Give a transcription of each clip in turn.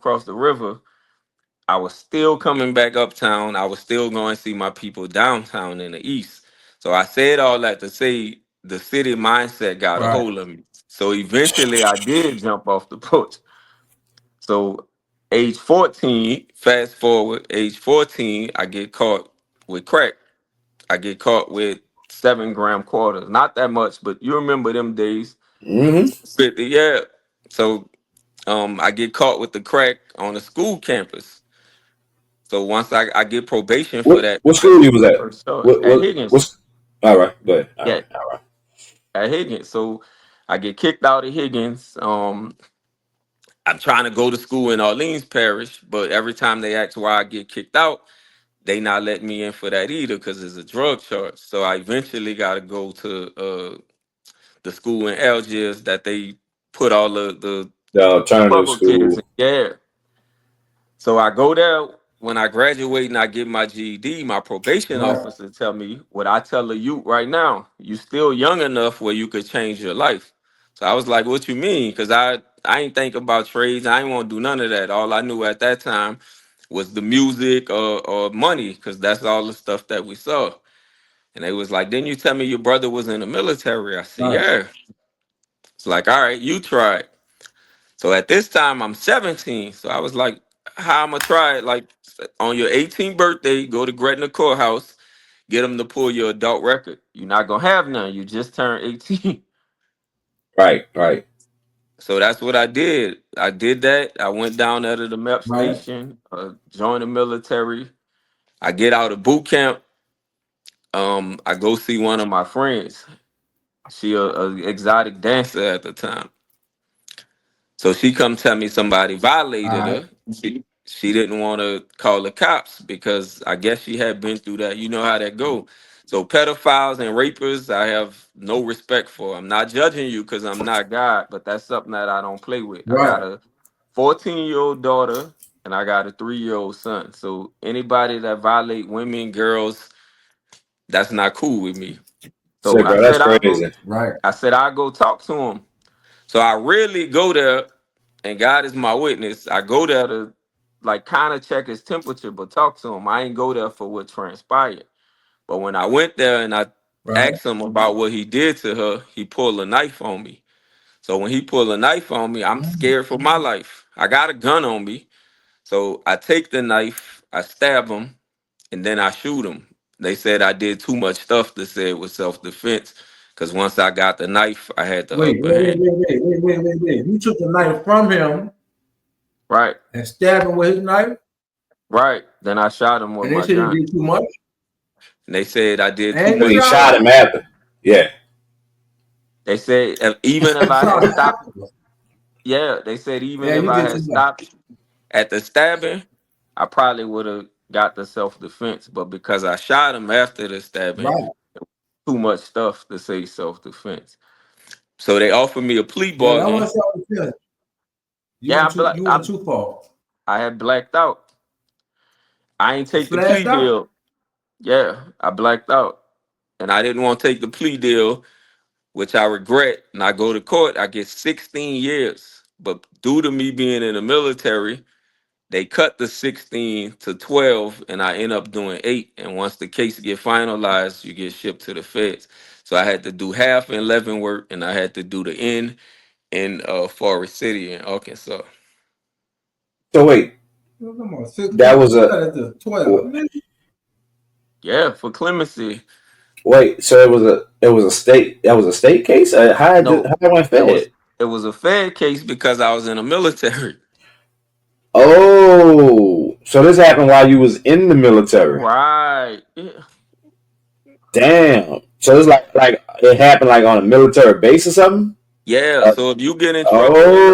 across the river, I was still coming back uptown. I was still going to see my people downtown in the east. So I said all that to say the city mindset got a Right. hold of me. So eventually I did jump off the porch. So age 14, fast forward, age 14, I get caught with crack. I get caught with 7 gram quarters. Not that much, but you remember them days. Mm-hmm. 50, yeah. So I get caught with the crack on the school campus. So once I get probation for that, What that's school you was my at? first charge. At Higgins. What's all right, go ahead. All Yeah, right, all right. at Higgins. So I get kicked out of Higgins. I'm trying to go to school in Orleans Parish, but every time they ask why I get kicked out, they not letting me in for that either because it's a drug charge. So I eventually got to go to the school in Algiers that they put all the The alternative trouble kids in. school. Yeah. So I go there. When I graduate and I get my GED, my probation Right. officer tell me what I tell a youth right now. You still young enough where you could change your life. So I was like, "What you mean?" Because I ain't think about trades. I ain't want to do none of that. All I knew at that time was the music or money, because that's all the stuff that we saw. And they was like, "Didn't you tell me your brother was in the military?" I said, Right. "Yeah." It's like, "All right, you try it." So at this time, I'm 17. So I was like, how I'm going to try it? Like, on your 18th birthday, go to Gretna Courthouse, get them to pull your adult record. You're not going to have none. You just turned 18. Right, right, So that's what I did. I did that. I went down there to the MEP Right. station, joined the military. I get out of boot camp. I go see one of my friends. She a exotic dancer at the time. So she come tell me somebody All violated right. her. She didn't want to call the cops because I guess she had been through that. You know how that go. So pedophiles and rapers, I have no respect for. I'm not judging you because I'm not God, but that's something that I don't play with. I got Right. a 14-year-old daughter and I got a 3-year-old son. So anybody that violate women, girls, that's not cool with me. So sick, bro. That's crazy. Right. I said I'll go talk to him. So I really go there, and God is my witness. I go there to like kind of check his temperature, but talk to him. I ain't go there for what transpired. But when I went there and I Right. asked him about what he did to her, he pulled a knife on me. So when he pulled a knife on me, I'm scared for my life. I got a gun on me. So I take the knife, I stab him, and then I shoot him. They said I did too much stuff to say it was self-defense. Cause once I got the knife, I had the Wait, upper wait, wait, hand. wait, wait, wait, wait, wait, wait. You took the knife from him Right. and stabbed him with his knife, Right. Then I shot him with and they my said he gun. did too much, And they said I did too and you When he much. shot shot him. him after. Yeah. They said even if You I shot had him stopped, after. yeah, they said even Yeah, if you I did had too much. stopped at the stabbing, I probably would have got the self defense. But because I shot him after the stabbing, Right. too much stuff to say self defense. So they offered me a plea Yeah, that bargain. was self-defense. Yeah, You went too far. I had blacked out. I ain't You take the plea flagged out. deal. Yeah, I blacked out. And I didn't want to take the plea deal, which I regret. And I go to court, I get 16 years. But due to me being in the military, they cut the 16 to 12, and I end up doing 8. And once the case get finalized, you get shipped to the feds. So I had to do half in Leavenworth, and I had to do the end in Forest City in Arkansas. So wait, Oh, come on, that 16. was You a got it to 12. Man, Yeah, for clemency. wait. So it was a state. That was a state case. No, How that went it was fed? it was a Fed case because I was in the military. Oh, so this happened while you was in the military. Right. Yeah. Damn. So it's like it happened like on a military base or something. Yeah, Uh, so if you get in trouble in the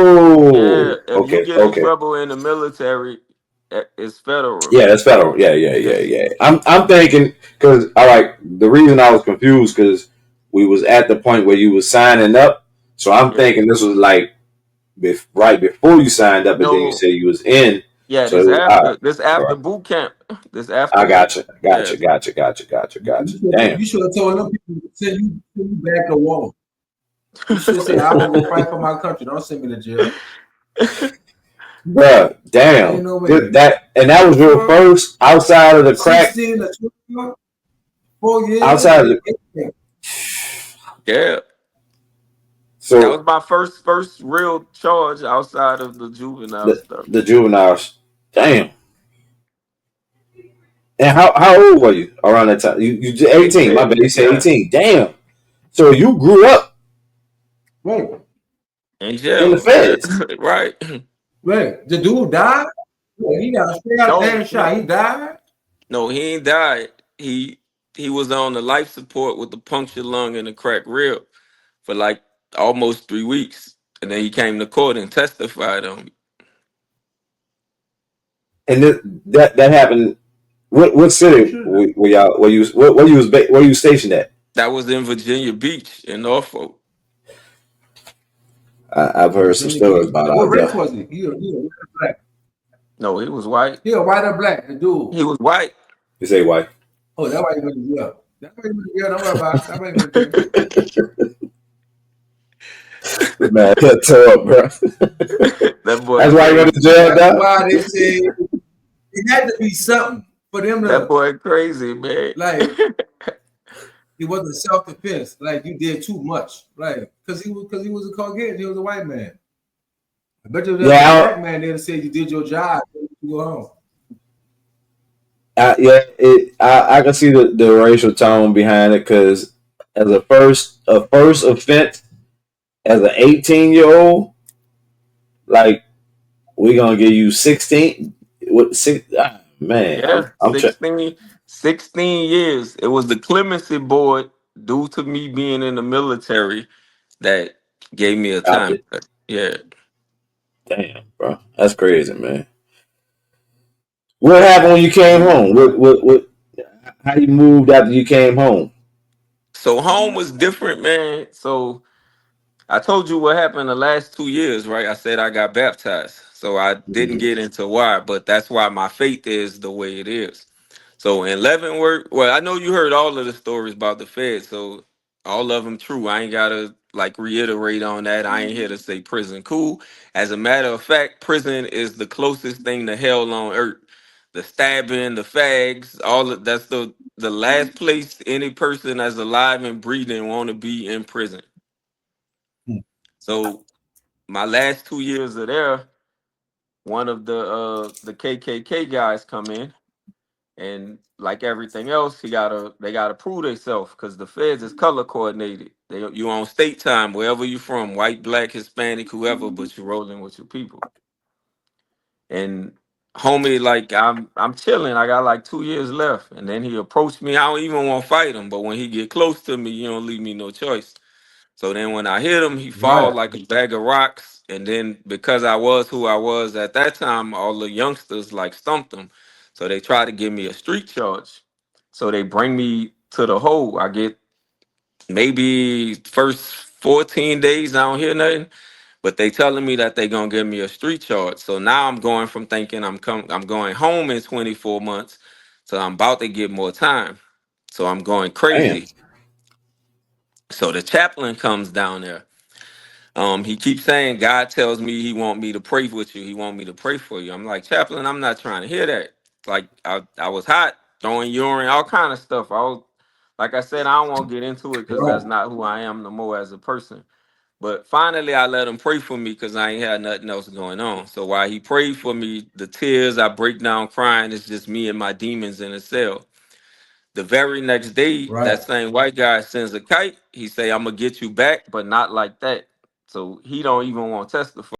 yeah, oh, if you okay, get in okay. trouble in the military, it's federal. Yeah, that's federal. Yeah, yeah, Yeah. yeah, yeah. I'm thinking because all right. The reason I was confused because we was at the point where you was signing up, so I'm Yeah. thinking this was like right before you signed up, and then you No, said you was in. yeah, So it was all right. this All after right. boot camp. This after I boot got you. camp. Yeah. Gotcha. Gotcha. Gotcha. Gotcha. Gotcha. Damn. you should have told them people send you back to war. You should have said, "I will go fight for my country. Don't send me to jail." bruh, damn. Ain't no way. That and that was your first outside of the crack, 16 to 21, 4 years. outside of the Yeah, that was so my first real charge outside of the juvenile the stuff. the juveniles. Damn. And how old were you around that time? You 18. My bad. 18. You said Yeah, 18. Damn. So you grew up Wait, in in the jail. Yeah, feds. right. wait. The dude died? Yeah, he got a straight out No, damn shot. He died? no, he ain't died. He was on the life support with the punctured lung and a cracked rib for like almost 3 weeks, and then he came to court and testified on me. And that happened. What city were y'all? Where you stationed at? That was in Virginia Beach in Norfolk. I've heard some Virginia stories Beach. about What out race there. was he? He a white or black? No, he was white. He a white or black, the dude. He was white. You say why? Oh, that's why he went to jail. That's why he went to jail. Don't worry about it. That's why he went to jail. Man, that tore up, bro. That boy That's why you went to crazy, jail, man. That's dog. why they say it had to be something for them That to, boy crazy, man. like, it wasn't self-defense. Like, you did too much. Like, because he was a Caucasian. He was a white man. I bet you if there was a Yeah, black man there to say you did your job, you go home. yeah. I can see the racial tone behind it because as a first offense as an 18-year-old, like we're gonna give you 16. What six? Man, Yeah, I'm 16 years. It was the clemency board due to me being in the military that gave me a out time there. cut. Yeah. Damn, bro, that's crazy, man. What happened when you came home? What? How you moved after you came home? So home was different, man. So I told you what happened the last 2 years, right? I said I got baptized. So I didn't Mhm. get into why, but that's why my faith is the way it is. So in Leavenworth, well, I know you heard all of the stories about the Fed, so all of them true. I ain't gotta like reiterate on that. I ain't here to say prison cool. As a matter of fact, prison is the closest thing to hell on earth. The stabbing, the fags, all of that's the last place any person that's alive and breathing want to be in prison. So my last 2 years of there, one of the KKK guys come in, and like everything else, they gotta prove themselves because the feds is color coordinated. You on state time wherever you from, white, black, Hispanic, whoever, but you rolling with your people. And homie, like I'm chilling. I got like 2 years left, and then he approached me. I don't even want to fight him, but when he get close to me, you don't leave me no choice. So then when I hit him, he fall Right. like a bag of rocks. And then because I was who I was at that time, all the youngsters like stumped him. So they tried to give me a street charge. So they bring me to the hole. I get maybe first 14 days, I don't hear nothing. But they telling me that they gonna give me a street charge. So now I'm going from thinking I'm going home in 24 months. So I'm about to get more time. So I'm going Damn, crazy. So the chaplain comes down there. He keeps saying God tells me he want me to pray with you. He want me to pray for you. I'm like, chaplain, I'm not trying to hear that. Like I was hot, throwing urine, all kind of stuff. I was like I said, I don't want to get into it because Right. that's not who I am no more as a person. But finally I let him pray for me because I ain't had nothing else going on. So while he prayed for me, the tears I break down crying, it's just me and my demons in a cell. The very next day, Right. that same white guy sends a kite. He say, "I'm gonna get you back, but not like that." So he don't even want to testify.